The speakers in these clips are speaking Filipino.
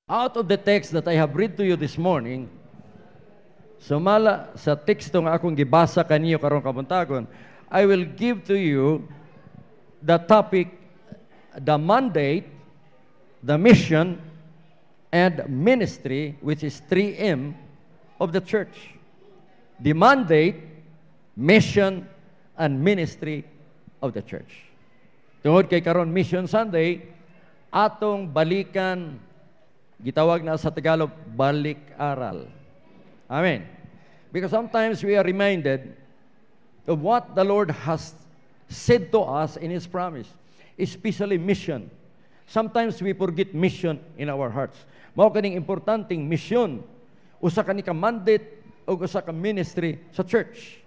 Out of the text that I have read to you this morning, sumala sa teksto nga akong gibasa kaniyo karong kabuntagon, I will give to you the topic, the mandate, the mission, and ministry, which is 3M of the church. The mandate, mission, and ministry of the church. Tungod kay karon Mission Sunday, atong balikan, gitawag na sa Tagalog, balik-aral. Amen. Because sometimes we are reminded of what the Lord has said to us in His promise, especially mission. Sometimes we forget mission in our hearts. Mao kaning importanteng mission, usa ka ni ka mandate o usa ka ministry sa church.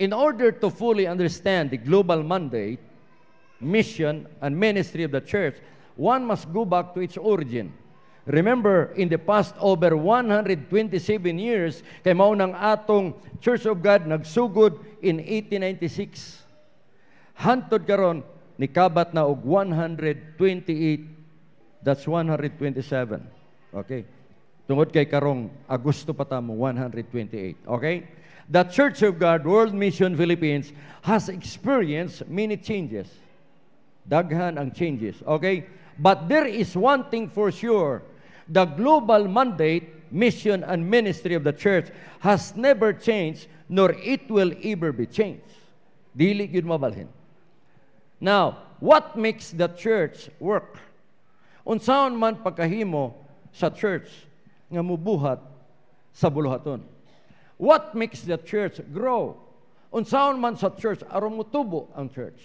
In order to fully understand the global mandate, mission, and ministry of the church, one must go back to its origin. Remember, in the past over 127 years, kay mao nang atong Church of God nagsugod in 1896. Hantod karon ni kabat na og 128, that's 127. Okay? Tungod kay karong Agosto pa ta mo 128. Okay? The Church of God World Mission Philippines has experienced many changes. Daghan ang changes. Okay? But there is one thing for sure. The global mandate, mission, and ministry of the church has never changed, nor it will ever be changed. Dili gyud mabalhin. Now, what makes the church work? Unsaon man pagkahimo sa church nga mubuhat sa buluhaton? What makes the church grow? Unsaon man sa church aron mutubo ang church?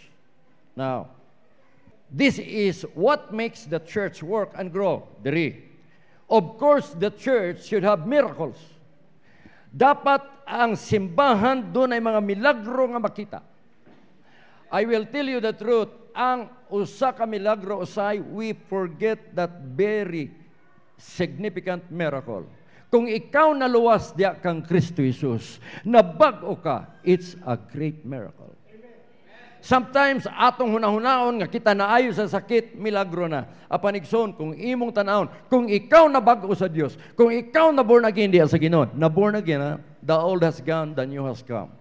Now, this is what makes the church work and grow. Diri. Of course, the church should have miracles. Dapat ang simbahan doon ay mga milagro nga makita. I will tell you the truth, ang usa ka milagro usay, we forget that very significant miracle. Kung ikaw naluwas diya kang Kristo Jesus, nabag-o ka, it's a great miracle. Sometimes, atong hunahunaon nga kita naayo sa sakit, milagro na. Apanigson, kung imong tanawon, kung ikaw na bago sa Dios, kung ikaw na born again diya sa Ginoo, na born again, ha? The old has gone, the new has come.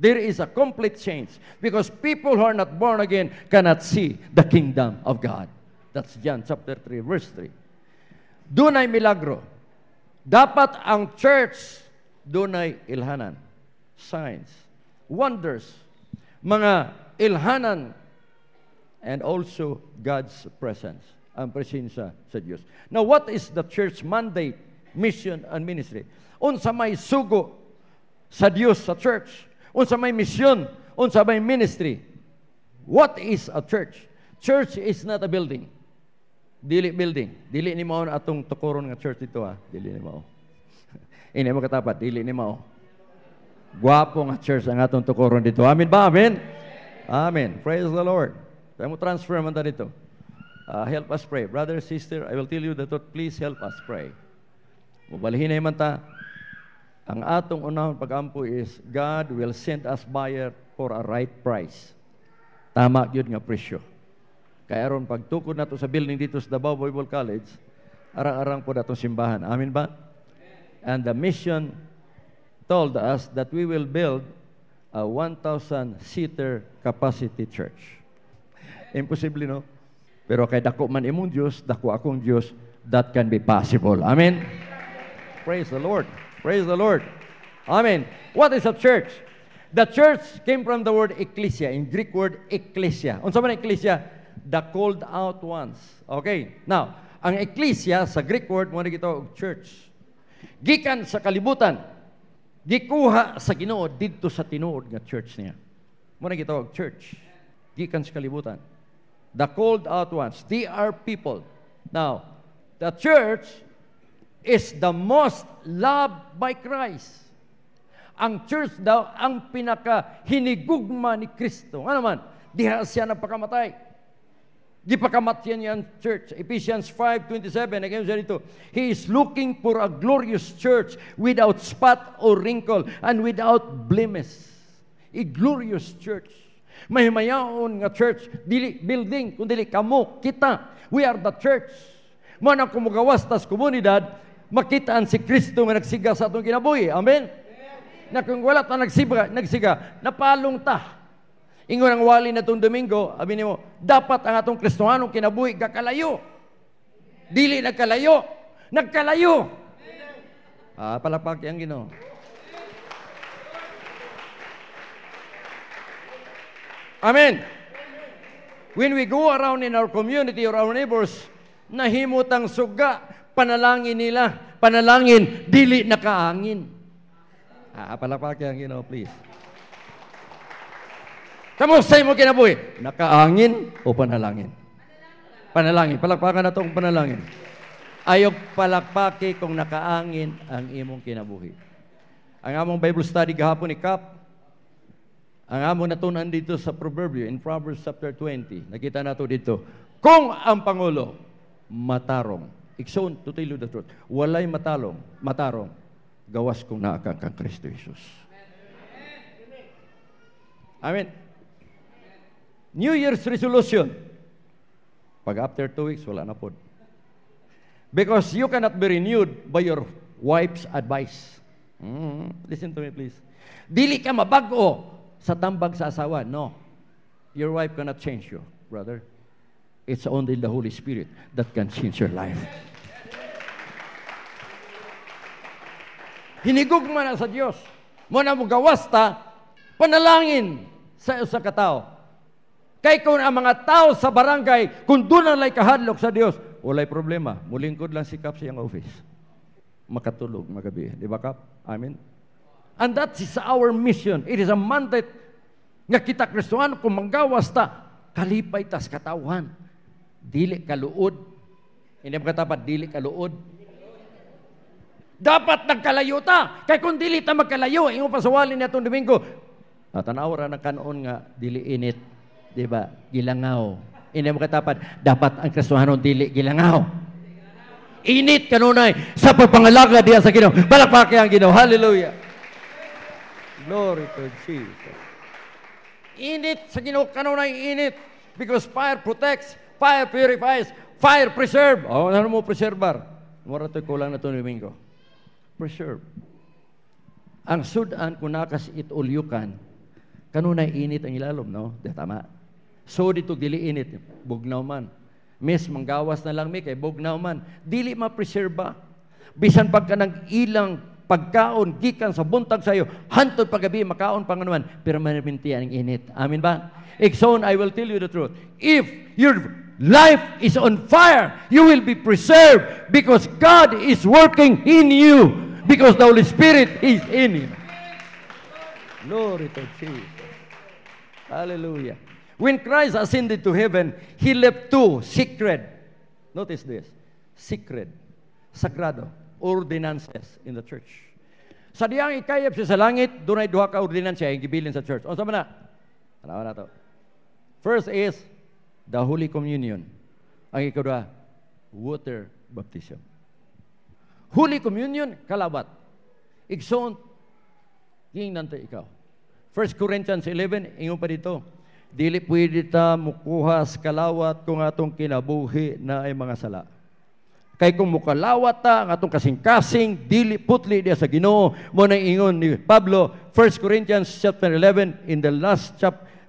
There is a complete change because people who are not born again cannot see the kingdom of God. That's John chapter 3, verse 3. Doon ay milagro. Dapat ang church, doon ay ilhanan, signs, wonders, mga ilhanan, and also God's presence, ang presensya sa Diyos. Now, what is the church mandate, mission, and ministry? Unsa may sugo sa Diyos sa church? Unsa may mission? Unsa may ministry? What is a church? Church is not a building. Dili building. Dili ni mao atong tukuron nga church dito, ha. Dili ni mao. Ini mo katapat, dili ni mao. Guwapo nga church ang atong tukuron dito. Amen ba? Amen? Amen. Praise the Lord. Tayo mo transfer man ta dito. Help us pray. Brother, sister, I will tell you the truth. Please help us pray. Mubalhinay man ta. Ang atong unahon pag-ampo is God will send us buyer for a right price. Tama yun nga presyo. Kaya aron pagtukod nato sa building dito sa Davao Bible College, arang-arang po natong simbahan. Amen ba? And the mission told us that we will build a 1,000-seater capacity church. Imposible, no? Pero kay dako man imong Diyos, dako akong Diyos, that can be possible. Amen? Praise the Lord. Praise the Lord. Amen. What is a church? The church came from the word ecclesia, in Greek word ecclesia. Unsa man ecclesia? The called out ones. Okay. Now, ang ecclesia sa Greek word mo na gitawag church. Gikan sa kalibutan, gikuha sa Ginoo didto sa tinuod nga church niya. Muna gitawag church. Gikan sa kalibutan. The called out ones. They are people. Now, the church is the most loved by Christ. Ang church daw ang pinaka hinigugma ni Kristo. Ano man? Diha siya napakamatay. Gipakamatyan niya ang church. Ephesians 5:27, again siya dito. He is looking for a glorious church without spot or wrinkle and without blemish. A glorious church. Mahimayaon nga church, dili building, kundi kamo, kita. We are the church. Mo nang kumugawas tas komunidad, makitaan si Kristo nga nagsiga sa atong kinabuhi. Amen? Na kung wala ta nagsiga, napalong ta. Ingon ang wali na itong Domingo, sabi niyo, dapat ang atong Kristohanong kinabuhi kakalayo. Dili nagkalayo. Nagkalayo. Palakpak ang Ginoo. Amen. When we go around in our community or our neighbors, nahimutang suga, panalangin nila, panalangin, dili nakaangin. Palakpak ang Ginoo, please. Kamusta mo kinabuhi? Nakaangin o panalangin? Panalangin. Palakpakan na itong panalangin. Ayog palakpaki kung nakaangin ang imong kinabuhi. Ang among Bible study gahapon ni Kap, ang among natunan dito sa Proverbio, in Proverbs chapter 20, nakita nato dito, kung ang Pangulo matarong, ikson, to tell you the truth, walay matarong, gawas kung naakang kang Kristo Jesus. Amen. New Year's resolution. Pag after 2 weeks, wala na po. Because you cannot be renewed by your wife's advice. Listen to me, please. Dili ka mabago sa tambag sa asawa. No. Your wife cannot change you, brother. It's only the Holy Spirit that can change your life. Hinigugma na sa Diyos. Muna mo gawas ta, panalangin sa katao. Kay kung ang mga tao sa barangay, kung doon nalay kahadlok sa Diyos, walay problema. Mulingkod lang si Kap sa iyang office. Makatulog, magabi. Di ba, Kap? Amen? And that is our mission. It is a mandate nga kita Kristohano kung manggawas ta, kalipay tas katawhan. Dili kaluod. Hindi mo katapat, dili kaluod. Dapat nagkalayo ta. Kay kung dili ta magkalayo, ingo pasawalin na itong Domingo, tanaw ra na kanon nga, dili init. Diba? Gilangaw. Hindi mo katapat, dapat ang Kristohanon dili gilangaw. Init kanunay sa pagpangalaga diya sa Ginoo. Palakpakin ang Ginoo. Hallelujah. Glory to Jesus. Init sa Ginoo kanunay init because fire protects, fire purifies, fire preserve. Ano mo preservar? Mura to kulang na to Domingo. Preserve. Ang sudan kung nakas itulyukan, kanunay init ang ilalom, no? Tama. So dito dili init, bugnaw man. Miss, manggawas na lang mi kay bugnaw man. Dili ma-preserba. Bisan pagka ng ilang pagkaon, gikan sa buntag sayo, hantod paggabi, makaon pang anuman, pero manipintiyan ang init. Amin ba? Ikson, I will tell you the truth. If your life is on fire, you will be preserved because God is working in you because the Holy Spirit is in you. Glory to Jesus. Hallelujah. When Christ ascended to heaven, He left two secret, notice this, secret, sagrado, ordinances in the church. Sa diyang ikayap siya sa langit, doon ay duha ka ordinansya yung gibilin sa church. O sama na? Tanawa na to. First is the Holy Communion. Ang ikadwa, water baptism. Holy Communion, kalabat. Igsoon, king nante ikaw. 1 Corinthians 11, ingon pa dito, dili pwede ta mukuha sa kalawat kung atong kinabuhi na ay mga sala. Kay kung mukalawat ta, ang atong kasing-kasing, dili putli diya sa Ginoo, mo na ingon ni Pablo, 1 Corinthians chapter 11, in the last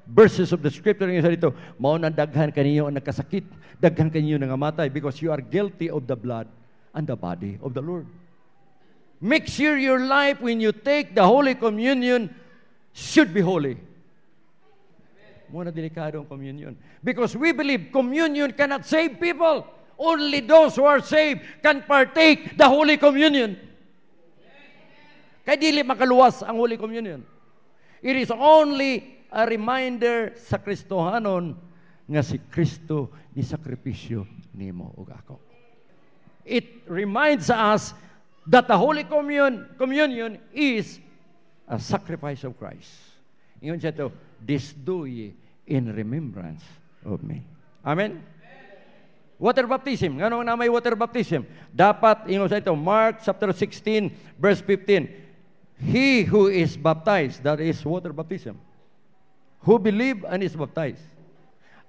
verses of the scripture, yung sa dito, mao na daghan kaninyo ang nagkasakit, daghan kaninyo nangamatay, because you are guilty of the blood and the body of the Lord. Make sure your life, when you take the Holy Communion, should be holy. Muna delikado ang communion. Because we believe communion cannot save people. Only those who are saved can partake the Holy Communion. Kaya dili makaluwas ang Holy Communion. It is only a reminder sa Kristohanon nga si Kristo ni sakripisyo nimo ug ako. It reminds us that the Holy Communion is a sacrifice of Christ. Ingon siya ito, this do ye in remembrance of me. Amen? Water baptism. Ngano na may water baptism? Dapat, ingon sa ito, Mark chapter 16, verse 15. He who is baptized, that is water baptism. Who believe and is baptized.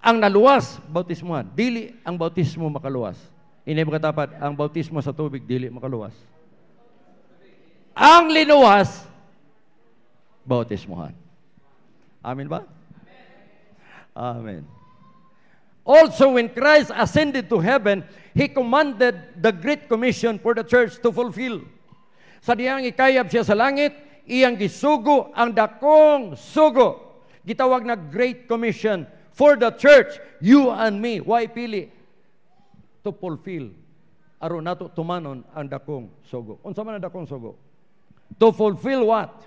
Ang naluwas, bautismuhan. Dili ang bautismo makaluwas. Ini katapat, ang bautismo sa tubig, dili makaluwas. Ang linuwas, bautismuhan. Amen ba? Amen. Also, when Christ ascended to heaven, He commanded the Great Commission for the church to fulfill. Sa diyang ikayab siya sa langit, iyang gisugo ang dakong sugo. Gitawag na Great Commission for the church, you and me. Why pili? To fulfill. Aron nato tumanon ang dakong sugo. Unsa man ang dakong sugo? To fulfill what?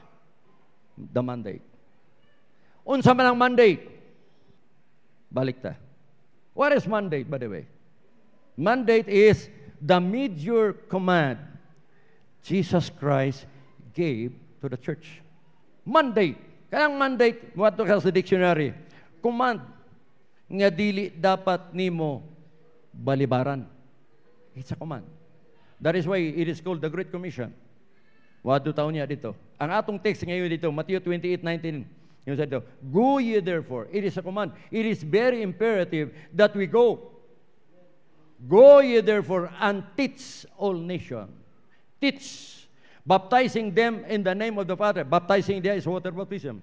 The mandate. Unsa man ang mandate? Balik ta. What is mandate, by the way? Mandate is the major command Jesus Christ gave to the church. Mandate. Kanang mandate, what to sa dictionary? Command nga dili dapat nimo balibaran. It's a command. That is why it is called the Great Commission. What do taon niya dito? Ang atong text ngayon dito, Matthew 28:19. Yung said, go ye therefore. It is a command. It is very imperative that we go. Go ye therefore and teach all nations. Teach. Baptizing them in the name of the Father. Baptizing there is water baptism.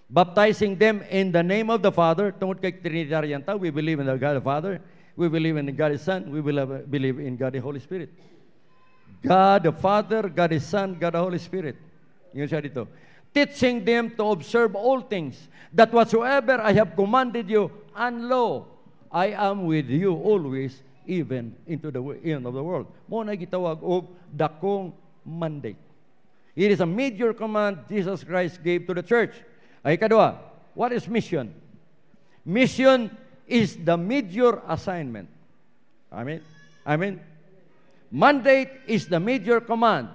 Baptizing them in the name of the Father. Tungod kay Trinitarian ta, we believe in the God the Father. We believe in God the Son. We believe in God the Holy Spirit. God the Father, God the Son, God the Holy Spirit. Yung siya dito. Teaching them to observe all things, that whatsoever I have commanded you, and lo, I am with you always, even into the end of the world. Mo na gitawag og dakong mandate. It is a major command Jesus Christ gave to the church. Ay kadua, what is mission? Mission is the major assignment. Amen? Amen? Mandate is the major command.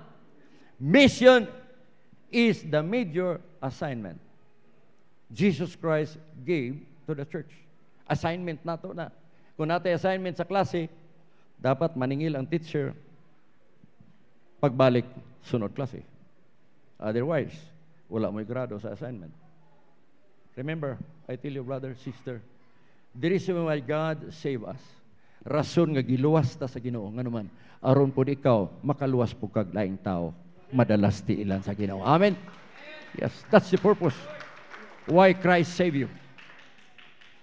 Mission is the major assignment Jesus Christ gave to the church. Assignment nato na. Kung natin assignment sa klase, dapat maningil ang teacher pagbalik sunod klase. Otherwise, wala mo'y grado sa assignment. Remember, I tell you brother, sister, the reason why God save us, rason nga giluwas ta sa Ginoo nga naman, aron po ikaw makaluwas po kag laing tao. Madalas ti ilan sa Ginoo. Amen? Yes, that's the purpose why Christ saved you.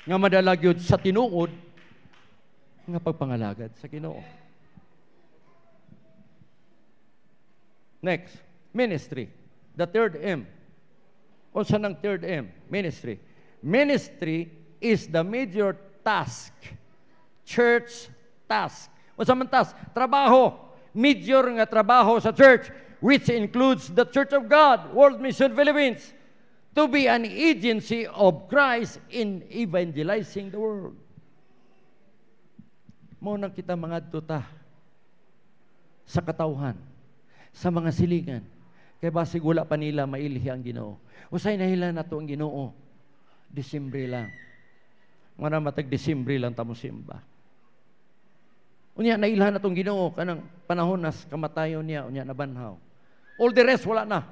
Nga madalag yun sa tinuod nga pagpangalagad sa Ginoo. Next, ministry. The third M. O sa ng third M? Ministry. Ministry is the major task. Church task. O sa man task? Trabaho. Major nga trabaho sa church, which includes the Church of God, World Mission Philippines, to be an agency of Christ in evangelizing the world. Muna kita mga tuta sa katawhan, sa mga silingan, kaya basig wala pa nila mailihi ang Ginoo. Usay nahila na ito ang Ginoo, Disyembre lang. Mga matag Disyembre lang tamo simba. Unya nailhan na itong Ginoo kanang panahon nas kamatayon niya, unya nabanhaw. All the rest wala na.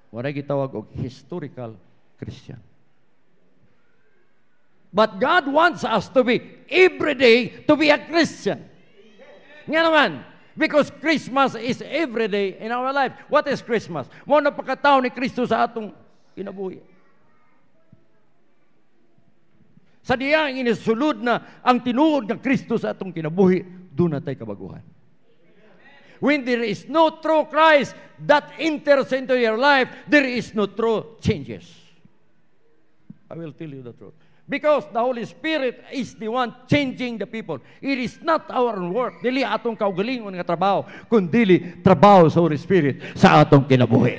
Wala gitawag og historical Christian. But God wants us to be every day to be a Christian. Nga naman, because Christmas is every day in our life. What is Christmas? Mo na pagkatao ni Kristo sa atong kinabuhi. Sa diyang inisulod na ang tinuod ng Kristo sa atong kinabuhi, doon na tayo kabaguhan. When there is no true Christ that enters into your life, there is no true changes. I will tell you the truth. Because the Holy Spirit is the one changing the people. It is not our own work. Dili atong kaugalingon nga trabaho, kundi trabaho sa Holy Spirit sa atong kinabuhi.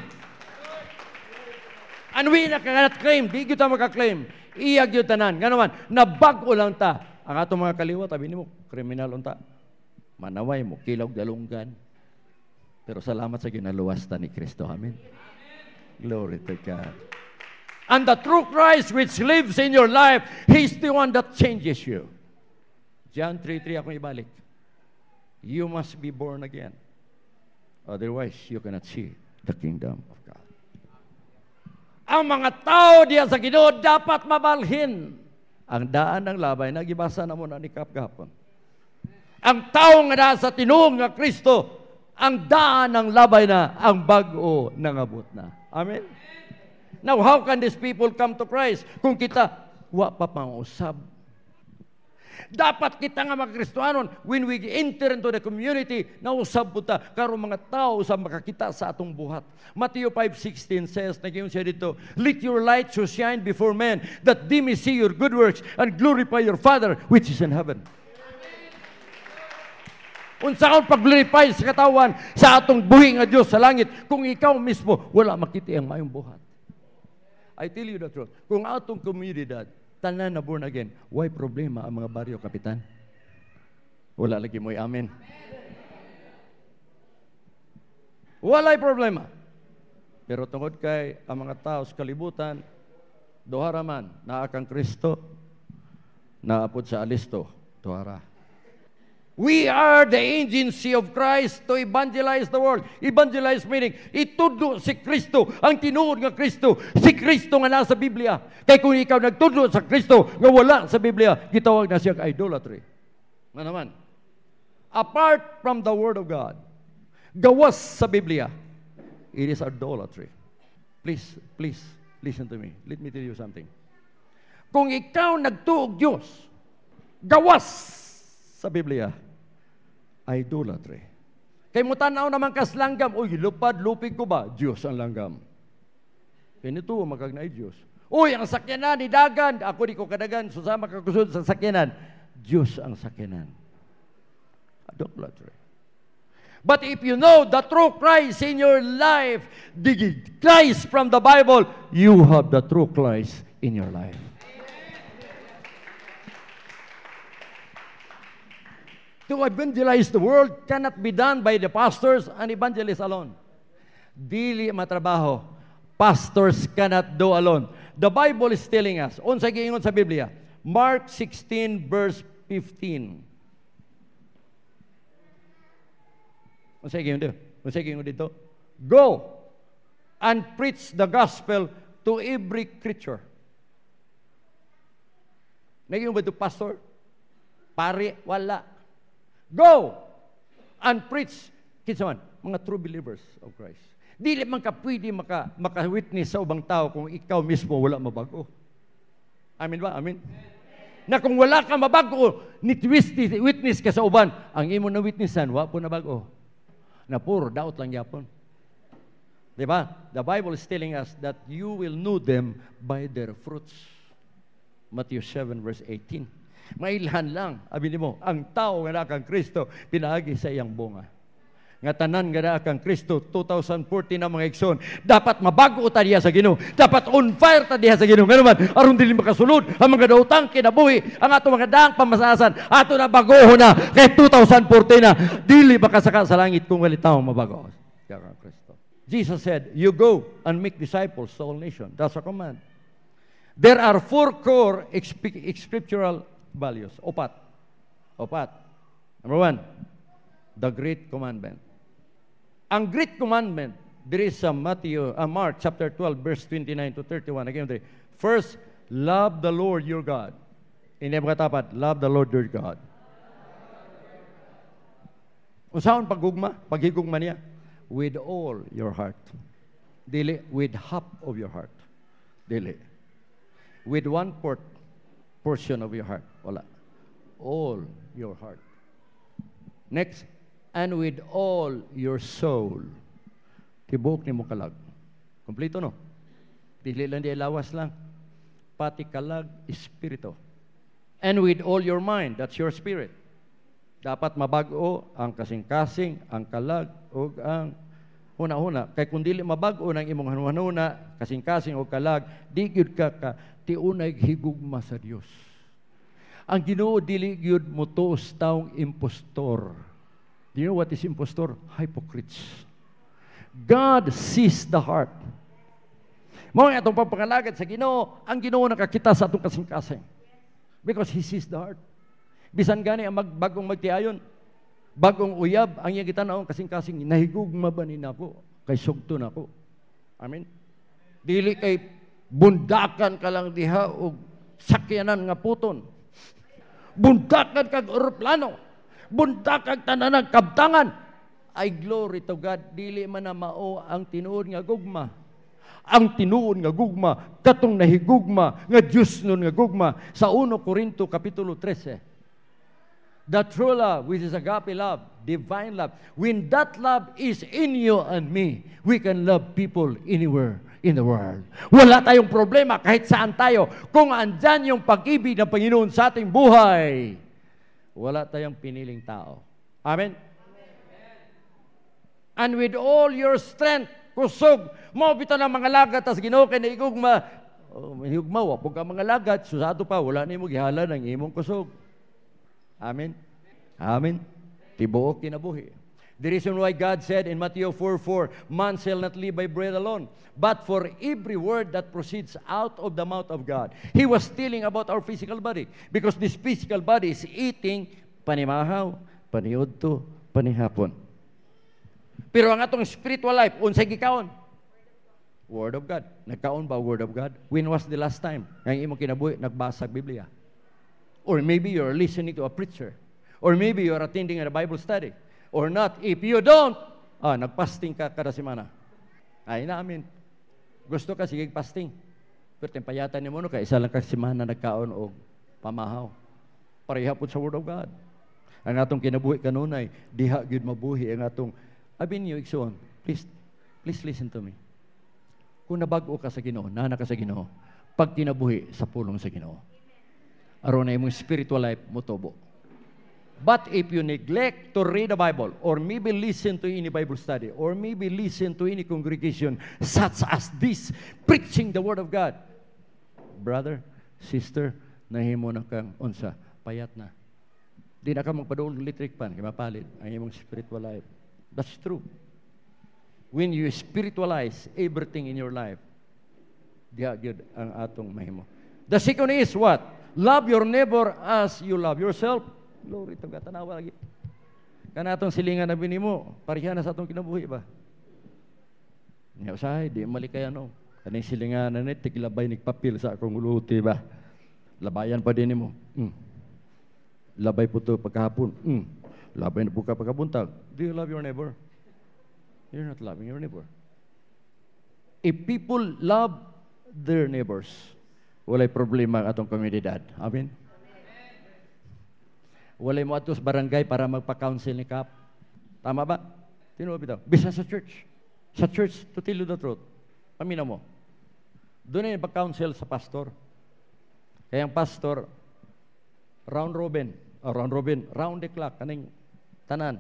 And we cannot claim, di kita makaklaim, iyag yung tanan. Nga naman, nabago lang ta. Ang atong mga kaliwa, tabi mo, kriminal unta. Manaway mo, kilog dalunggan. Pero salamat sa ginaluwas ta ni Kristo. Amen. Glory to God. And the true Christ which lives in your life, He's the one that changes you. John 3:3 akong ibalik. You must be born again. Otherwise, you cannot see the kingdom of God. Ang mga tao diya sa Ginoo dapat mabalhin ang daan ng labay na gibasa na mo na ni Kapgapon. Ang tao nga na sa tinuong nga Kristo, ang daan ng labay na, ang bag-o nangabot na. Amen? Now, how can these people come to Christ kung kita, wa pa pang-usab? Dapat kita nga mga Kristohanon, when we enter into the community, nausab po ta, karon mga tao sa makakita sa atong buhat. Matthew 5:16 says, nagyon siya dito, let your light so shine before men, that they may see your good works and glorify your Father which is in heaven. Unsaon pag-glorify sa katawan sa atong buhi nga Dios sa langit, kung ikaw mismo wala makita ang mayong buhat. I tell you the truth, kung atong komunidad tanan na born again, why problema ang mga baryo, kapitan? Wala lagi mo'y amen. Walay problema. Pero tungod kay ang mga tao sa kalibutan, duhara man, naakang Kristo, naapod sa alisto, duhara. We are the agency of Christ to evangelize the world. Evangelize meaning, itudlo si Kristo, ang tinuod nga Kristo, si Kristo nga nasa Biblia. Kaya kung ikaw nagtudlo sa Kristo, nga wala sa Biblia, gitawag na siya idolatry. Nga naman, apart from the Word of God, gawas sa Biblia, it is idolatry. Please, listen to me. Let me tell you something. Kung ikaw nagtuog Diyos, gawas sa Biblia, idolatry. Kay mo tanaw naman kas langgam, uy, lupad-lupig ko ba? Diyos ang langgam. Ganito, magkagnay Diyos. Uy, ang sakyanan ni dagan, ako di ko kadagan, susama kakusod sa sakyanan. Diyos ang sakyanan. Idolatry. But if you know the true Christ in your life, the Christ from the Bible, you have the true Christ in your life. To evangelize the world cannot be done by the pastors and evangelists alone. Dili matrabaho. Pastors cannot do alone. The Bible is telling us, unsay giingon sa Biblia, Mark 16 verse 15. Unsay giingon dito? Go and preach the gospel to every creature. Nagyon ba ito, pastor? Pare, wala. Go and preach, kinsaman, mga true believers of Christ. Dili man ka pwede maka-witness sa ubang tao kung ikaw mismo wala mabago. Amen ba? Amen. Na kung wala ka mabago, witness ka sa uban, ang imo na witnessan, wa po na bago. Na puro daot lang yapon. Diba? The Bible is telling us that you will know them by their fruits. Matthew 7 verse 18. Mailhan lang, abi mo, ang tao nga na kang Kristo, pinaagi sa iyang bunga. Nga tanan nga na kang Kristo, 2014 na mga igsoon, dapat mabago ta diha sa Ginoo, dapat on fire ta diha sa Ginoo. Ngano man, aron dili makasulod ang mga daotang kinabuhi, ang ato mga daang pamasasan, ato na bagoho na kay 2014 na, dili makasaka sa langit kung wali taong mabago. Kaya kang Kristo. Jesus said, you go and make disciples to all nations. That's a command. There are 4 core scriptural values. Opat. Number 1, the Great Commandment. Ang Great Commandment, there is sa Mark chapter 12, verse 29 to 31. Again, first, love the Lord your God. Hindi mo katapat, love the Lord your God. Usaon paghigugma niya? With all your heart. Dili, with half of your heart. Dili. With 1/4 portion of your heart. Wala. All your heart. Next, and with all your soul. Tibuok ni mo kalag. Kompleto no? Dili lang di lawas lang. Pati kalag, espiritu. And with all your mind, that's your spirit. Dapat mabago ang kasing-kasing, ang kalag, o ang huna-huna. Kaya kung dili mabago ng imong hanuna, kasing-kasing o kalag, di gyud ka tiunay higugma sa Dios. Ang Ginoo dili gyud motuos taong impostor. Do you know what is impostor? Hypocrites. God sees the heart. Mao nga atong pagpangalagad sa Ginoo, ang Ginoo nakakita sa atong kasing-kasing. Because He sees the heart. Bisan gani ang bagong magtiayon, bagong uyab, ang iya gitanaw kasing-kasing, nahigugma ba ni nako? Kay sugto nako. Amen. Dili kay bundakan ka lang diha o sakyanan nga puton. Bundakan kag eroplano. buntak ang tanan kabtangan. Ay glory to God, dili man na mao ang tinuod nga gugma. Ang tinuod nga gugma, katong nahigugma nga Dios nun nga gugma sa 1 Corinto kapitulo 13. The true love, which is agape love, divine love. When that love is in you and me, we can love people anywhere in the world. Wala tayong problema kahit saan tayo. Kung andyan yung pag-ibig ng Panginoon sa ating buhay, wala tayong piniling tao. Amen? And with all your strength, kusog, mabita ng mga lagat, tas Ginoo kay na igugma. Higugma, wapog ka mga lagat, susado pa, wala na mo gihala ng imong kusog. Amen? Amen? Tibuok kinabuhi. The reason why God said in Matthew 4:4, man shall not live by bread alone, but for every word that proceeds out of the mouth of God. He was telling about our physical body, because this physical body is eating panimahaw, paniudto, panihapon. Pero ang atong spiritual life, unsay gikaon? Word of God. Nagkaon ba Word of God? When was the last time ang imong kinabuhi nagbasa Biblia? Or maybe you're listening to a preacher. Or maybe you're attending a Bible study. Or not. If you don't, nagpasting ka kada semana. Ay namin. Gusto ka, sige fasting. Pero tempayatan ni mo, ka isa lang ka semana nagkaon o pamahaw. Parehapon sa Word of God. Ang atong kinabuhi kanunay, diha gyud mabuhi ang atong abin niyo igsoon. Please listen to me. Kung nabago ka sa Ginoo, nana ka sa Ginoo, pag kinabuhi sa pulong sa Ginoo, aron na imong spiritual life motobo. But if you neglect to read the Bible, or maybe listen to any Bible study, or maybe listen to any congregation such as this, preaching the Word of God, brother, sister, nahimo na kang unsa, payat na. Di na ka magpadulog electric pan, kaya mapalit ang imong spiritual life. That's true. When you spiritualize everything in your life, diha gyud ang atong mahimo. The second is what? Love your neighbor as you love yourself. Glory to God. Tanawa lagi. Kana atong silingan na binimo, pareha na sa atong kinabuhi ba? Nya usahay, di malikay ano. Kaning silingan na net, tiglabay nigpapil sa akong uluti ba? Labayan pa din mo. Labay po to pagkahapon. Labay na po ka pagkabuntag. Do you love your neighbor? You're not loving your neighbor. If people love their neighbors, walay problema ang atong komunidad. Amen? Walay mo atos barangay para magpa-counsel ni Kap. Tama ba? Tinuwa bitaw. Bisa sa church. Sa church, to tell you the truth. Pamina mo. Doon ay pa-counsel sa pastor. Kaya ang pastor, round the clock, kaning tanan.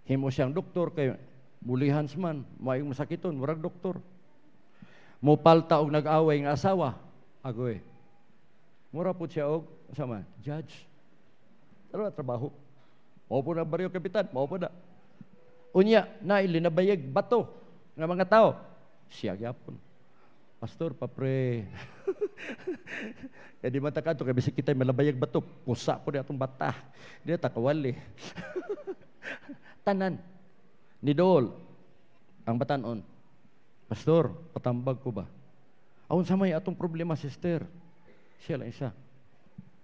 Himo siyang doktor, kay mulihans man, mayong masakiton, murag doktor. Mupalta og nag-away ng asawa, agoy. Mura po siya og sama, judge. Ano na trabaho? Mao po na baryo kapitan, mao po na. Unya, nailinabayag bato ng mga tao. Siya gyapon. Pastor, papre. Kaya di man takato, kaya bisik kita malabayag bato. Pusa po na itong bata. Di na takawali. Tanan. Nidol. Ang batanon. Pastor, patambag ko ba? Aun sa may atong problema, sister. Siya lang isa.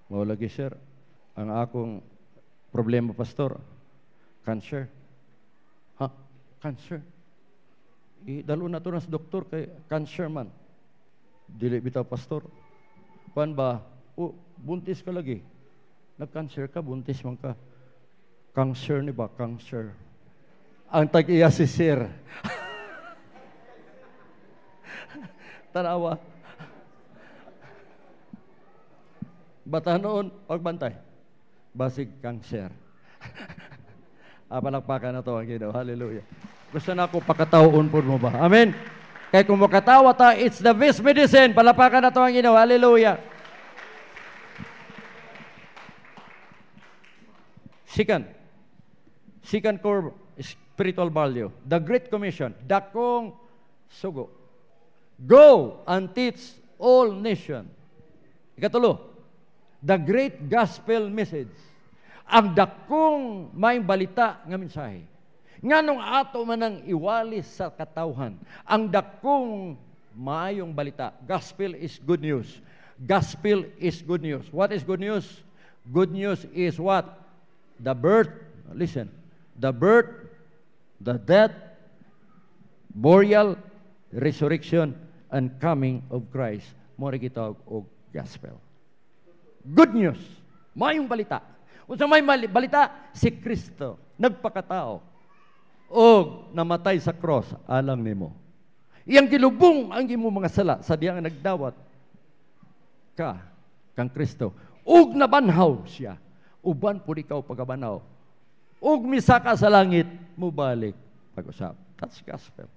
Mao lagi, sir. Ang akong problema, pastor, cancer. Ha? Cancer. Dalo na to na sa doktor kay cancer man. Dili bitaw, pastor. Kuan ba? Buntis ka lagi. Nag-cancer ka, buntis man ka. Cancer ni ba? Cancer. Ang tag-iya si sir. Tanawa. Bata noon, pagbantay. Basig cancer. Palakpakan na to ang Ginoo. Hallelujah. Gusto na ako pakataon po mo ba? Amen. Kaya kung makatawa ta, it's the best medicine. Palapakan na to ang Ginoo. Hallelujah. Second core spiritual value. The Great Commission. Dakong sugo. Go and teach all nations. Ikatulo, the great gospel message. Ang dakong may balita nga mensahe. Nganong ato man ang iwalis sa katawhan. Ang dakong maayong balita. Gospel is good news. Gospel is good news. What is good news? Good news is what? the birth, listen, the birth, the death, burial, resurrection, and coming of Christ. Mo rin kita og gospel. Good news. Mayong balita. Kung sa may balita, si Kristo nagpakatao o namatay sa cross, alang nimo. Iyang gilubong ang imo mga sala sa diyang nagdawat ka kang Kristo. Ug nabanhaw siya. Uban po ikaw pagkabanaw. Ug misaka sa langit, mubalik pag-usap. That's gospel.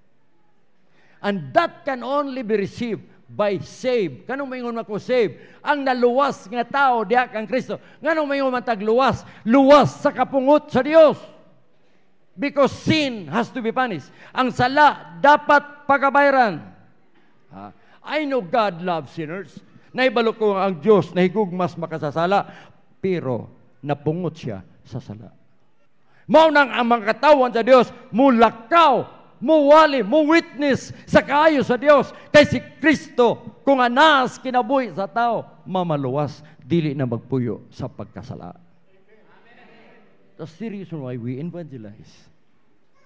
And that can only be received by save. Kanong mayngon ako save? Ang naluwas nga tao diha kang Kristo. Nganong mayngon man tagluwas? Luwas sa kapungot sa Dios. Because sin has to be punished. Ang sala dapat pagabayaran. I know God loves sinners. Naibalo ko ang Diyos na higugmas makasasala, pero napungot siya sa sala. Mao nang ang mga katawan sa Dios, mulakaw, muwali, mu-witness sa kaayo sa Dios. Kay si Kristo, kung anas kinabuhi sa tao, mamaluwas, dili na magpuyo sa pagkasala. That's the reason why we evangelize.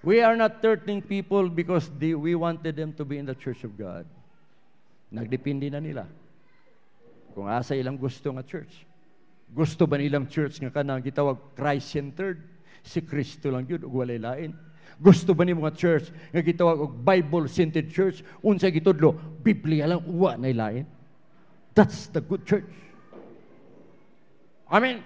We are not turning people because we wanted them to be in the church of God. Nagdepende na nila. Kung asa ilang gusto nga church. Gusto ba nilang church nga kanang gitawag Christ-centered? Si Kristo lang yun, ug walay lain. Gusto ba ni mga church nga gitawag og Bible-centered church? Unsa gitudlo, Biblia lang, uwa na lain. That's the good church. Amen.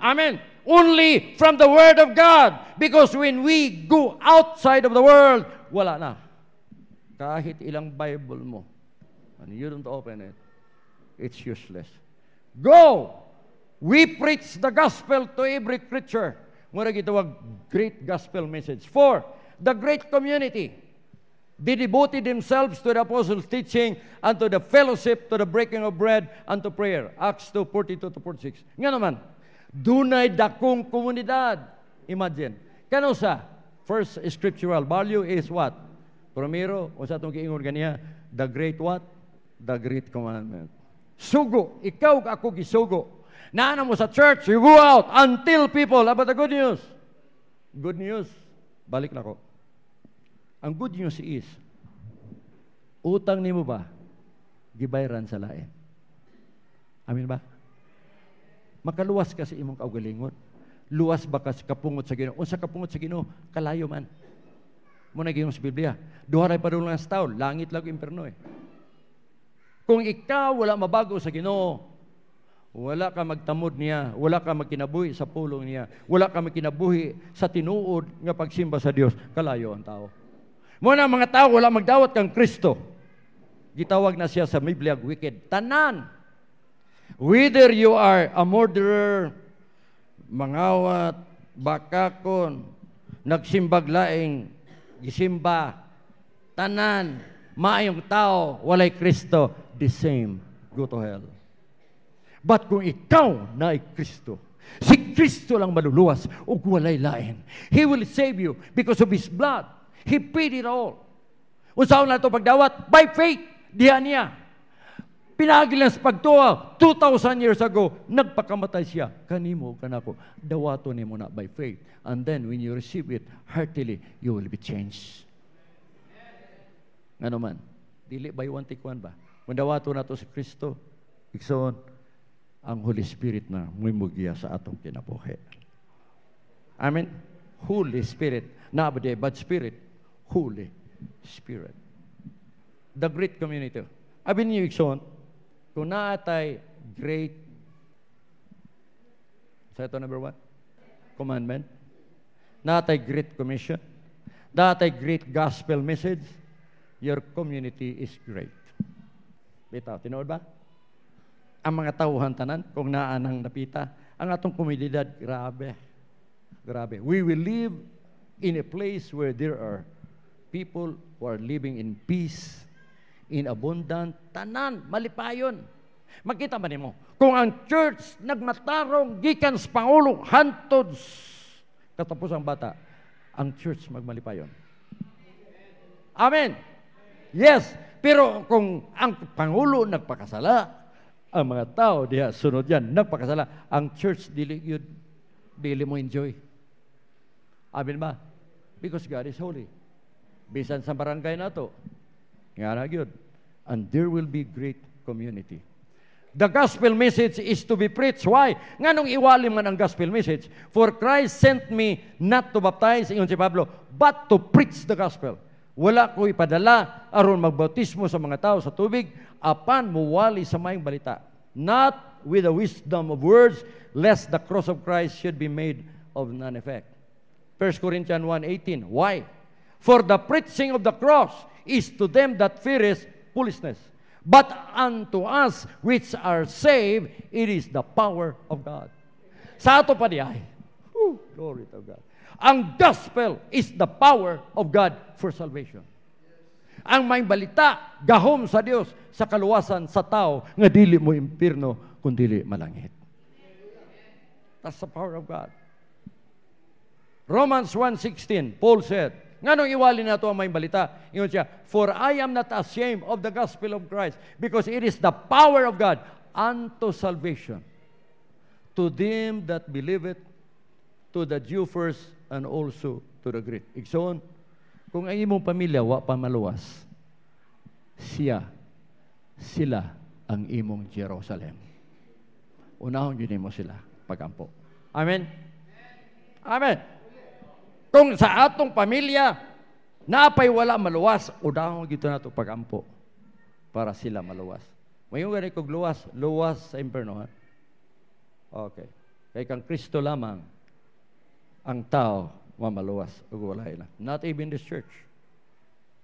Amen. Only from the Word of God. Because when we go outside of the world, wala na. Kahit ilang Bible mo, and you don't open it, it's useless. Go! We preach the gospel to every creature. Mura gitawag great gospel message. 4, the great community. They devoted themselves to the apostles' teaching and to the fellowship, to the breaking of bread, and to prayer. Acts 2:42-46. Nga naman, dunay dakong komunidad. Imagine. Kano sa first scriptural value is what? Primero, o sa itong kiingon ganiya, the great what? The great commandment. Sugo. Ikaw ako gisugo. Naana mo sa church, you go out and tell people about the good news. Good news. Balik na ko. Ang good news is, utang nimo ba, gibayran sa lain. Amin ba? Makaluwas ka sa imong kaugalingon. Luwas ba ka sa kapungot sa Ginoo? Unsa kapungot sa Ginoo? Kalayo man. Muna gihong sa Biblia. Duharay padulong sa tawo, langit lang imperno eh. Kung ikaw wala mabago sa Ginoo, wala ka magtamod niya, wala ka magkinabuhi sa pulong niya, wala ka magkinabuhi sa tinuod nga pagsimba sa Dios, kalayo ang tao. Muna mga tao wala magdawat kang Kristo. Gitawag na siya sa Biblia wicked. Tanan. Whether you are a murderer, mangawat, bakakon, nagsimbag laing, gisimba, tanan, maayong tao, walay Kristo, the same, go to hell. But kung ikaw na ay Kristo, si Kristo lang maluluwas o walay lain. He will save you because of His blood. He paid it all. Unsaon na ito pagdawat? By faith, diha niya. Pinagil sa pagtuwa, 2,000 years ago, nagpakamatay siya. Kanimo, kanako, dawato nimo na by faith. And then, when you receive it heartily, you will be changed. Ano man? Dili by one take one ba? Kung dawato na to si Kristo, ikson, ang Holy Spirit na mumugiya sa atong kinabuhi. Amen? Holy Spirit. Not but Spirit. Holy Spirit. The great community. Abin niyo, ikson, kung naatay great, sa ito number 1, commandment, naatay great commission, naatay great gospel message, your community is great. Bitaw, tinood ba? Ang mga tauhan tanan, kung naanang napita, ang atong komunidad, grabe. Grabe. We will live in a place where there are people who are living in peace, in abundant, tanan, malipayon. Makita ba nimo? Kung ang church nagmatarong gikan sa Pangulo hantod katapos ang bata, ang church magmalipayon. Amen. Yes, pero kung ang Pangulo nagpakasala, ang mga tao diha sunod yan nagpakasala, ang church dili yun dili mo enjoy. Amen ba? Because God is holy. Bisan sa barangay na to, nga na gyud. And there will be great community. The gospel message is to be preached. Why? Nganong iwali man ang gospel message? For Christ sent me not to baptize, ingon si Pablo, but to preach the gospel. Wala ko ipadala aron magbautismo sa mga tao sa tubig, apan muwali sa maayong balita. Not with the wisdom of words, lest the cross of Christ should be made of none effect. 1 Corinthians 1:18. Why? For the preaching of the cross is to them that feareth foolishness. But unto us which are saved, it is the power of God. Sa ato pa diay. Glory to God. Ang gospel is the power of God for salvation. Ang may balita, gahom sa Dios sa kaluwasan sa tao nga dili mo impierno kun dili malangit. That's the power of God. Romans 1:16, Paul said, nganong iwali na ito ang may balita? Ingon siya, for I am not ashamed of the gospel of Christ, because it is the power of God unto salvation, to them that believe it, to the Jew first, and also to the Greek. Igsoon, kung ang imong pamilya wa pa maluwas, sila ang imong Jerusalem. Unahon yun mo sila pagampo. Amen? Amen. Kung sa atong pamilya, napay wala maluwas, udahon gito na ito pagampo para sila maluwas. Mayroon ganit kong luwas sa imperno, ha? Okay. Kaya kang Kristo lamang ang tao mamaluwas. Not even this church.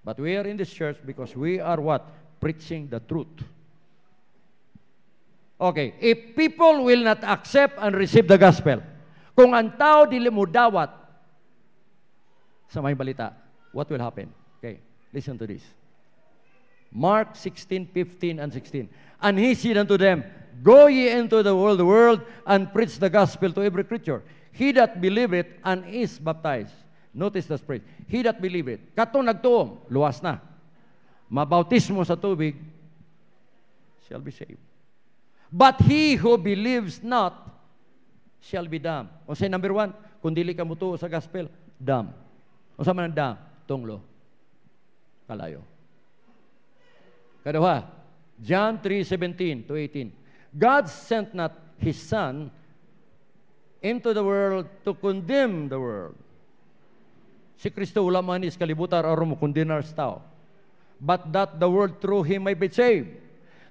But we are in this church because we are what? Preaching the truth. Okay. If people will not accept and receive the gospel, kung ang tao dili mo dawat sa may balita, what will happen? Okay, listen to this. Mark 16:15 and 16. And he said unto them, go ye into the world, and preach the gospel to every creature. He that believeth and is baptized. Notice the phrase. He that believeth. Katong nagtuom, luwas na. Mabautismo sa tubig, shall be saved. But he who believes not, shall be damned. O say number 1, kung dili ka mutuo sa gospel, damned. O sa mananda, tunglo. Kalayo. Kadawa, John 3:17-18. God sent not His Son into the world to condemn the world. Si Kristo wala man is kalibutar aron mo kondenar sa tao. But that the world through Him may be saved.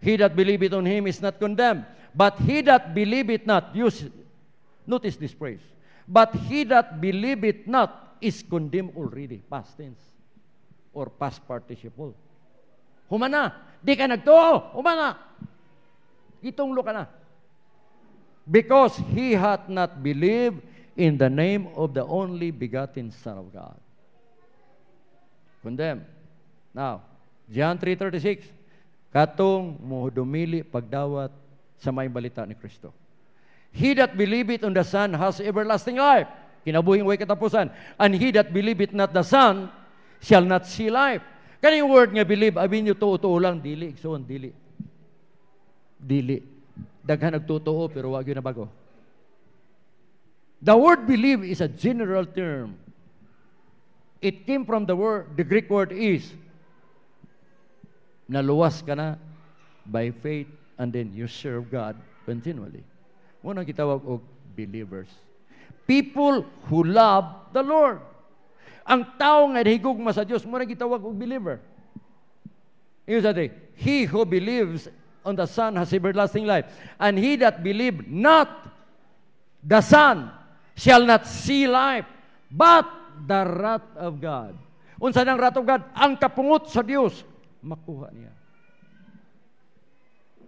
He that believeth on Him is not condemned. But he that believeth not, notice this phrase. But he that believeth not is condemned already. Past tense. Or past participle. Humana. Di ka nagtuo. Humana. Itunglo ka na. Because he hath not believed in the name of the only begotten Son of God. Condemn. Now, John 3:36. Katong muhudumili pagdawat sa may balita ni Kristo. He that believeth on the Son has everlasting life. Kinabuhing way katapusan. And he that believeth not the Son shall not see life. Kani yung word nga believe, abin nyo tuo lang, dili. So, dili. Dili. Daghan nagtutuo, pero wag yun na bago. The word believe is a general term. It came from the Greek word is, naluwas ka na by faith, and then you serve God continually. Muna kitawag og believers. People who love the Lord. Ang tao nga higugma sa Dios mo na gitawag og believer. Iyo sa he who believes on the Son has everlasting life, and he that believe not the Son shall not see life, but the wrath of God. Unsa nang wrath of God? Ang kapungot sa Dios makuha niya.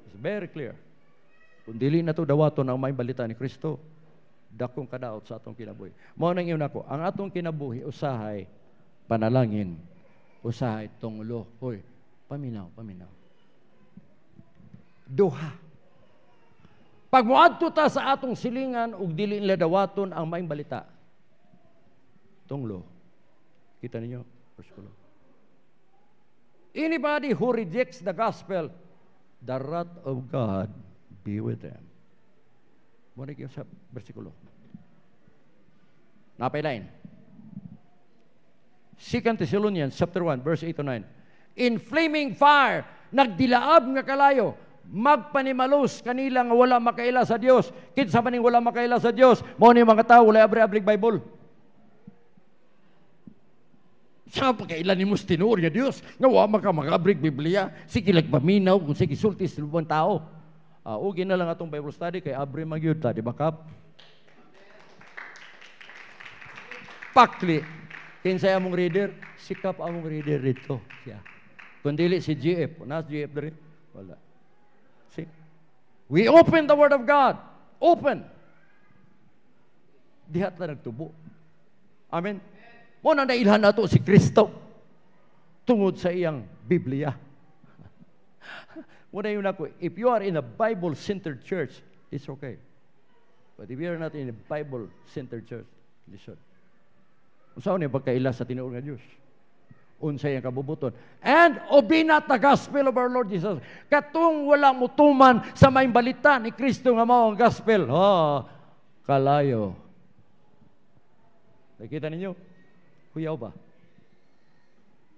It's very clear. Kung dili na to dawaton ang may balita ni Kristo, dakong kadaot sa atong kinabuhi. Mao nang iyon ako, ang atong kinabuhi usahay panalangin, usahay tunglo. Hoy, paminaw. Duha. Pag moadto ta sa atong silingan ug dili nila dawaton ang maayong balita. Tunglo. Kita ninyo, versikulo. Anybody who rejects the gospel, the wrath of God be with them. Muna kayo sa versikulo. Napailain. 2 Thessalonians chapter 1, verse 8 to 9. In flaming fire, nagdilaab nga kalayo, magpanimalos kanila nga wala makaila sa Dios. Kinsa maning wala makaila sa Dios, mao ni mga tawo wala abri-abrig Bible. Sa pagkailan ni mos tinuod nga Dios, nga wa maka makabrig Biblia, sige lagpaminaw kung sige sulti sa lubong tao. Ugi na lang atong Bible study kay abri magyud ta, di ba kap? Pakli. Kinsay among reader? Si Kap among reader dito. Siya. Kung dili si GF. Nas GF diri? Wala. See? We open the Word of God. Open. Dihat na nagtubo. Amen. Muna na ilhan nato si Kristo tungod sa iyang Biblia. Muna yun ako, if you are in a Bible-centered church, it's okay. But if you are not in a Bible-centered church, listen. Unsaon niya pagkaila sa tinuod nga Dios? Unsay ang kabubuton? And obey not the gospel of our Lord Jesus. Katong wala mutuman sa may balita ni Kristo nga mao ang gospel. Kalayo. Nakita ninyo? Kuyaw ba?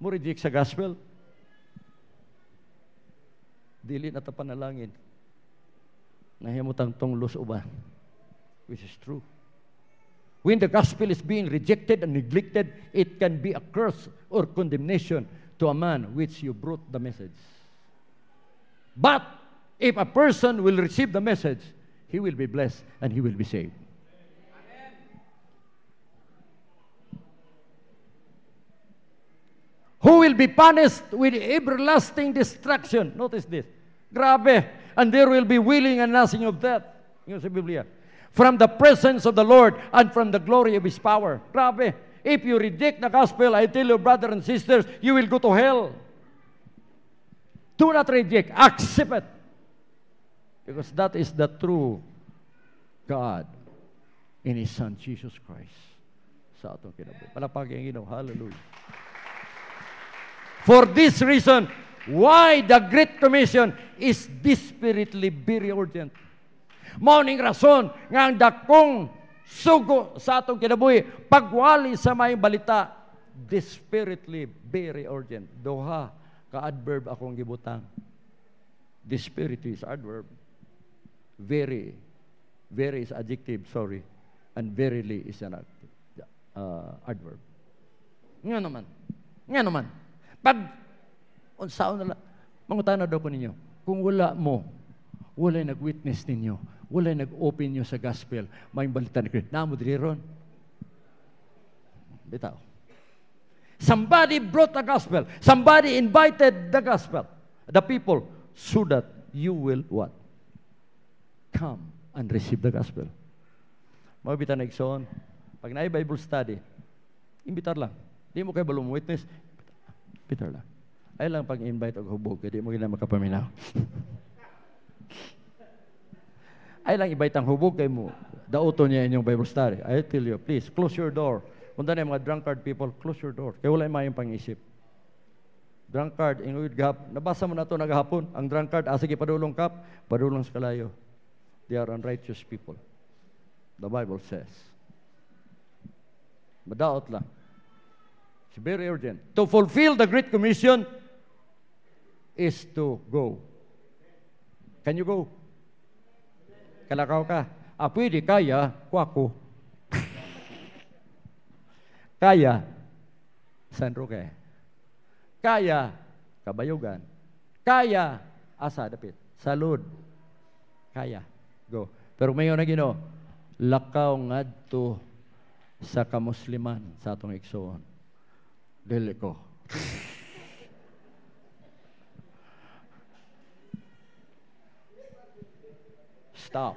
Mo reject sa gospel? Dili na ta panalangin. Nahimutang tong lusuban. Which is true. When the gospel is being rejected and neglected, it can be a curse or condemnation to a man which you brought the message. But if a person will receive the message, he will be blessed and he will be saved. Amen. Who will be punished with everlasting destruction. Notice this. Grabe. And there will be wailing and gnashing of death. Yung sa Biblia. From the presence of the Lord and from the glory of His power. Grabe. If you reject the gospel, I tell you, brothers and sisters, you will go to hell. Do not reject. Accept it. Because that is the true God in His Son, Jesus Christ. Sa atong kinabuhi. Palapagin ang Ginoo. Hallelujah. For this reason, why the Great Commission is desperately very urgent. Mauning rason nga ang dakong sugo sa atong kinabuhi pagwali sa may balita desperately very urgent. Duha ka adverb akong gibutang. Desperately is adverb. Very is adjective, sorry. And verily is an adverb. Nga naman. Pag unsaon na lang, mangutana daw ko ninyo, kung wala mo, wala'y nag-witness ninyo, wala'y nag-open nyo sa gospel, may balita ni Kristo. Namo diri ron. Bitaw. Somebody brought the gospel. Somebody invited the gospel. The people, so that you will what? Come and receive the gospel. Mabita na igsoon. Pag na Bible study, imbitar lang. Di mo kayo balong witness, imbitar lang. Ay lang pag-invite og hubog, di mo gina makapaminaw. Ay lang ibait ang hubog kay mo. Dauto niya inyong Bible study. I tell you, please, close your door. Kung na mga drunkard people, close your door. Kaya wala mayong pang-isip. Drunkard, inguyod gahap. Nabasa mo na ito naghapon. Ang drunkard, sige, padulong kap, padulong sa kalayo. They are unrighteous people. The Bible says. Madaot lang. It's very urgent. To fulfill the Great Commission is to go. Can you go? Kalakaw ka. Pwede, kaya, kwako. Kaya, San Roque. Kaya, Kabayugan. Kaya, asa, dapit. Salud. Kaya, go. Pero mayon na Ginoo, lakaw ngadto sa kamusliman sa atong igsoon. Dili ko. Stop.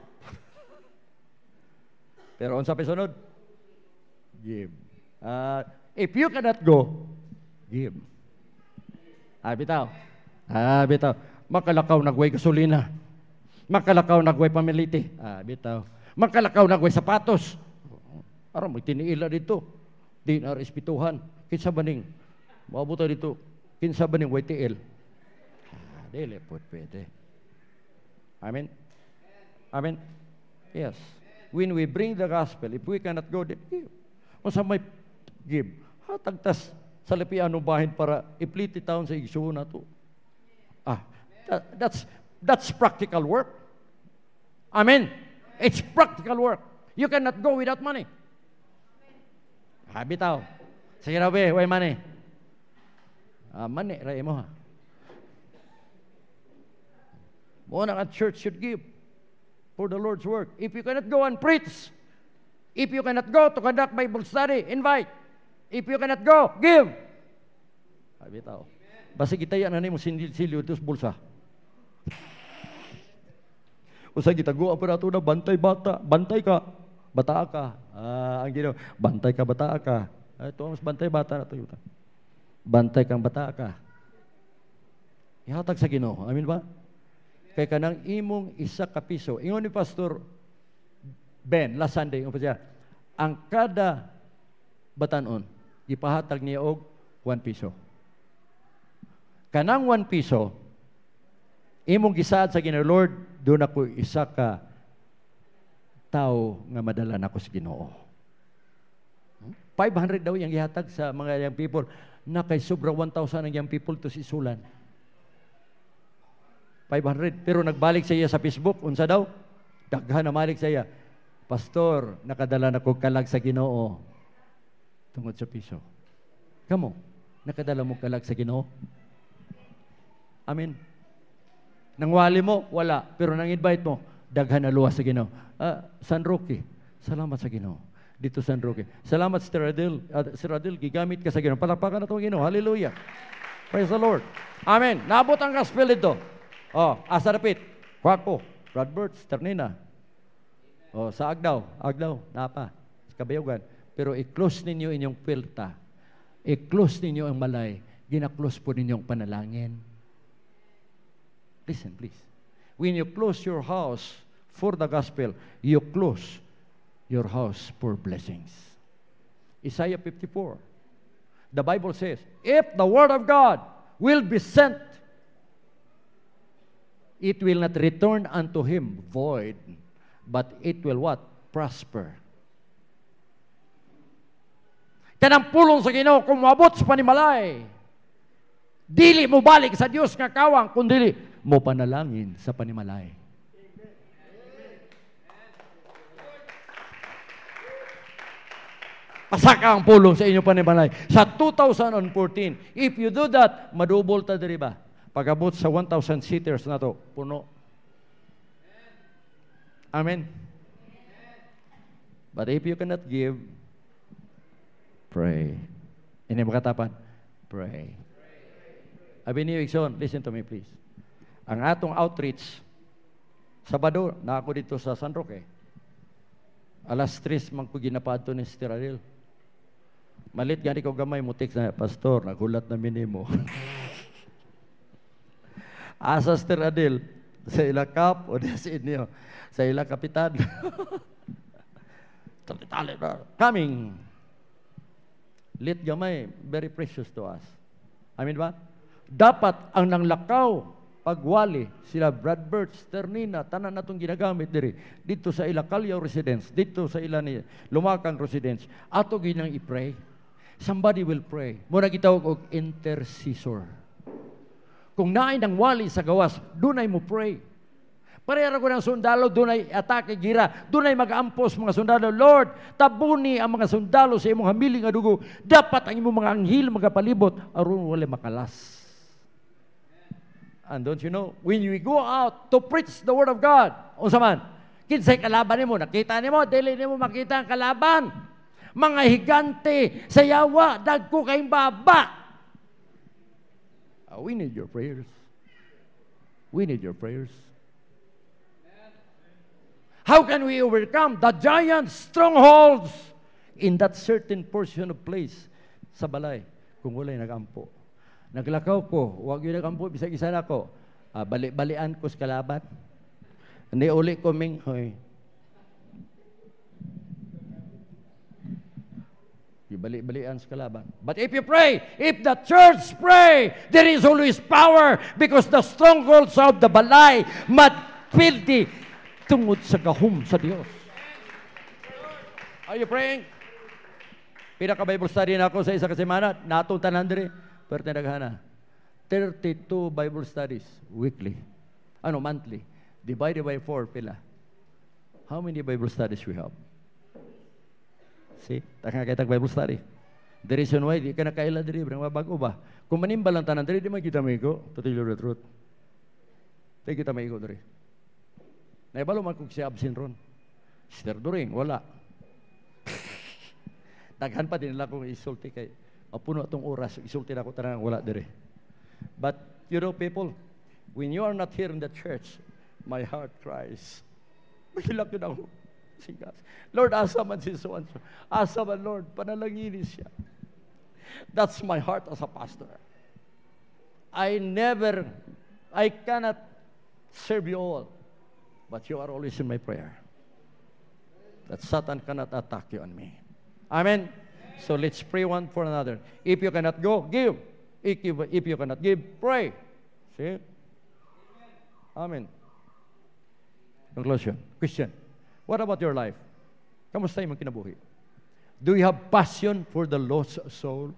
Pero unsa pa sunod? Give. If you cannot go, give. Bitaw. Bitaw. Makalakaw nagway gasolina. Makalakaw nagway pamiliti. Bitaw. Makalakaw nagway sapatos. Aram mo tiniila dito. Di na respituhan. Kinsa baning maabuta dito. Kinsa baning YTL. Dili po pwede. Amen. Amen? Yes. When we bring the gospel, if we cannot go, then give. Kung sa may give, hatagtas sa lapiano bahin para ipliti taon sa igsuho na to. That's practical work. Amen. It's practical work. You cannot go without money. Bitaw. Sige raw, why money? Money, ray mo ha. Muna ang church should give for the Lord's work. If you cannot go and preach, if you cannot go to conduct Bible study, invite. If you cannot go, give. Bitaw. Basta kita yan, mo silyo ito sa bulsa. Usay kita go apa nato na bantay bata, bantay ka, bata ka. Ang gino, bantay ka, bata ka. Ito mas bantay bata na to. Bantay kang bata ka. Ihatag sa Ginoo. Amin ba? Kay kanang imong isa ka piso. Ingon ni Pastor Ben last Sunday, siya, ang kada batanon ipahatag niya og 1 piso. Kanang 1 piso imong gisaad sa Ginoo, Lord, doon ako isa ka tao nga madala nako sa Ginoo. 500 daw yung gihatag sa mga young people. Na kay sobra 1,000 ang young people to si Sulan. 500. Pero nagbalik sa iya sa Facebook. Unsa daw? Daghan na malik sa iya. Pastor, nakadala na ko kalag sa Ginoo. Tungod sa piso. Kamo, nakadala mo kalag sa Ginoo? Amen. Nangwali mo, wala. Pero nang invite mo, daghan na luwas sa Ginoo. San Roque, salamat sa Ginoo. Dito San Roque. Salamat, Sir Adel. Sir Adel, gigamit ka sa Ginoo. Palakpakan na itong Ginoo. Hallelujah. Praise the Lord. Amen. Naabot ang gospel ito. Asa rapit. Kwako. Bradbert, Ternina. Sa Agdaw. Agdaw. Napa. Sa Kabayugan. Pero i-close ninyo inyong pilta. I-close ninyo ang malay. Gina-close po ninyong panalangin. Listen, please. When you close your house for the gospel, you close your house for blessings. Isaiah 54. The Bible says, if the word of God will be sent, it will not return unto him void, but it will what? Prosper. Kanang pulong sa Ginoo kung moabot sa panimalay, dili mo balik sa Dios nga kawang, kundi mo panalangin sa panimalay. Pasaka ang pulong sa inyo panimalay. Sa 2014, if you do that, madubol ta diri ba? Pag-abot sa 1,000 seaters na to, puno. Amen. But if you cannot give, pray. Ini makatapan? Pray. Abi niyo, Ikson, listen to me please. Ang atong outreach, Sabado, na ako dito sa San Roque. Alas 3, magpo ginapadto ni Sister Adel. Malit gani ko gamay mutik na, Pastor, nagulat na minimo. Asa Sister Adel, sa ila kap o sa inyo, sa ila kapitan. Coming. Lit gamay, very precious to us. Amin ba? Dapat ang nanglakaw, pagwali, sila Bradbert, Ternina, tanan natong ginagamit diri, dito sa ila Calyaw Residence, dito sa ila ni Lumakang Residence, ato ginang i-pray. Somebody will pray. Muna gitawag og intercessor. Kung naay nang wali sa gawas, dunay mo pray. Parehara ko ng sundalo, dunay atake gira, dunay mag-ampos mga sundalo. Lord, tabuni ang mga sundalo sa imong hamiling nga dugo. Dapat ang imong mga anghel magapalibot aron wala makalas. And don't you know, when we go out to preach the word of God, unsa man, kinsay kalaban nimo, nakita nimo, dili nimo makita ang kalaban. Mga higante sa yawa, dagko kayong baba. We need your prayers. We need your prayers. How can we overcome the giant strongholds in that certain portion of place sa balay kung wala'y nagampo? Naglakaw ko, huwag yun nagampo, bisag isa na ko. Bali-balian ko sa kalaban. Hindi uli ko ming, hoy. Bali-balian sa kalaban. But if you pray, if the church pray, there is always power because the strongholds of the balay matpildi tungod sa gahom sa Dios. Are you praying? Pinaka-Bible study na ako sa isa ka semana, natong tanan diri, pero tinaghana. 32 Bible studies weekly. Monthly. Divided by 4, pila. How many Bible studies we have? See? Taka kita Bible study. The reason why, di ka nakaila diri, bago ba? Kung manimba lang tanan diri, di man kita maigo. To tell you the truth. Di kita maigo diri. Naibalo man kung siya absent ron. Sister During, wala. Daghan pa din nila kung isulti kay puno atong oras, isulti na ako tanang wala dire. But, you know, people, when you are not here in the church, my heart cries. Mahilak yun ako. Sigas. Lord, asa man si so-and-so. Asa man, Lord, panalangin siya. That's my heart as a pastor. I cannot serve you all, but you are always in my prayer. That Satan cannot attack you on me. Amen? So let's pray one for another. If you cannot go, give. If you cannot give, pray. See? Amen. Conclusion. Question. What about your life? Kamusta yung kinabuhi? Do you have passion for the lost soul?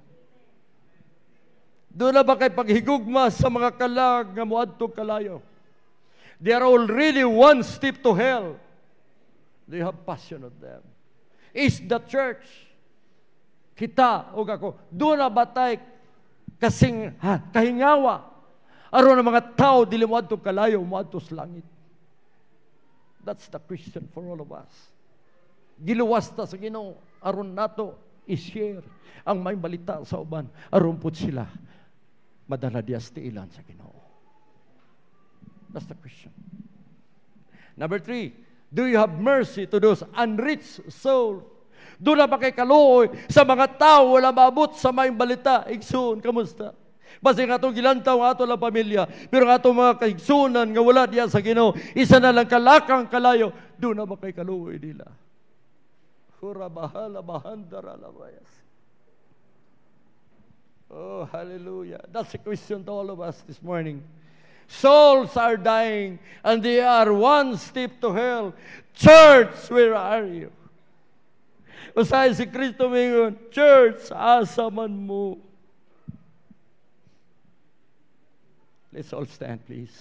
Doon na ba kay paghigugma sa mga kalag nga muadtog kalayo? They are already one step to hell. Do you have passion of them? Is the church, kita o ako, doon na batay kasing kahingawa aron ang mga tao dili muadtog kalayo, muadto sa langit. That's the Christian for all of us. Giluwas ta sa Ginoo aron nato i-share ang may balita sa uban aron pud sila madala dias ti ilan sa Ginoo. That's the Christian. Number 3, do you have mercy to those unreached souls? Doon na ba kay kaluoy sa mga tao wala maabot sa may balita? Igsoon, kamusta? Basta nga itong gilantaw nga ito lang pamilya, pero nga itong mga kaigsunan nga wala diya sa Ginoo, isa na lang kalakang kalayo, doon na ba kay kaluoy nila? Hura bahala bahandara labayas. Oh, hallelujah. That's a question to all of us this morning. Souls are dying and they are one step to hell. Church, where are you? Usahay si Kristo mingon, church, asa man mo. Let's all stand, please.